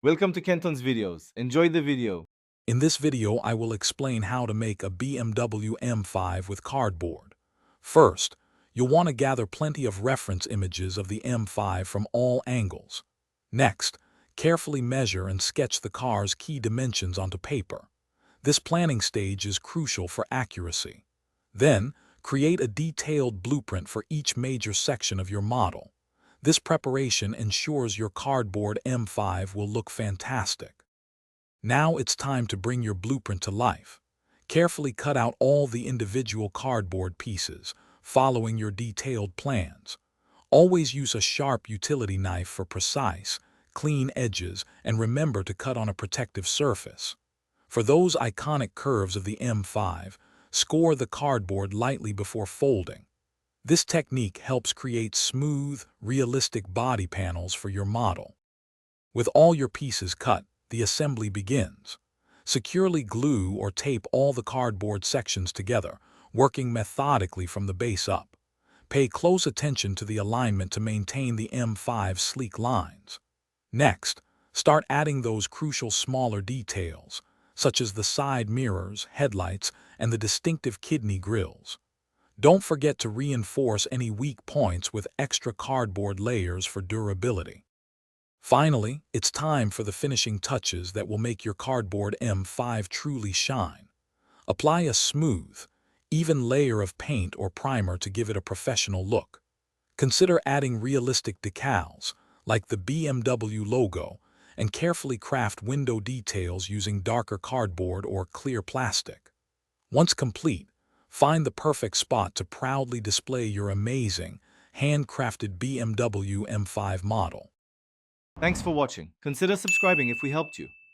Welcome to Kenton's videos. Enjoy the video. In this video, I will explain how to make a BMW M5 with cardboard. First, you'll want to gather plenty of reference images of the M5 from all angles. Next, carefully measure and sketch the car's key dimensions onto paper. This planning stage is crucial for accuracy. Then, create a detailed blueprint for each major section of your model. This preparation ensures your cardboard M5 will look fantastic. Now it's time to bring your blueprint to life. Carefully cut out all the individual cardboard pieces, following your detailed plans. Always use a sharp utility knife for precise, clean edges, and remember to cut on a protective surface. For those iconic curves of the M5, score the cardboard lightly before folding. This technique helps create smooth, realistic body panels for your model. With all your pieces cut, the assembly begins. Securely glue or tape all the cardboard sections together, working methodically from the base up. Pay close attention to the alignment to maintain the M5's sleek lines. Next, start adding those crucial smaller details, such as the side mirrors, headlights, and the distinctive kidney grills. Don't forget to reinforce any weak points with extra cardboard layers for durability. Finally, it's time for the finishing touches that will make your cardboard M5 truly shine. Apply a smooth, even layer of paint or primer to give it a professional look. Consider adding realistic decals, like the BMW logo, and carefully craft window details using darker cardboard or clear plastic. Once complete, find the perfect spot to proudly display your amazing, handcrafted BMW M5 model. Thanks for watching. Consider subscribing if we helped you.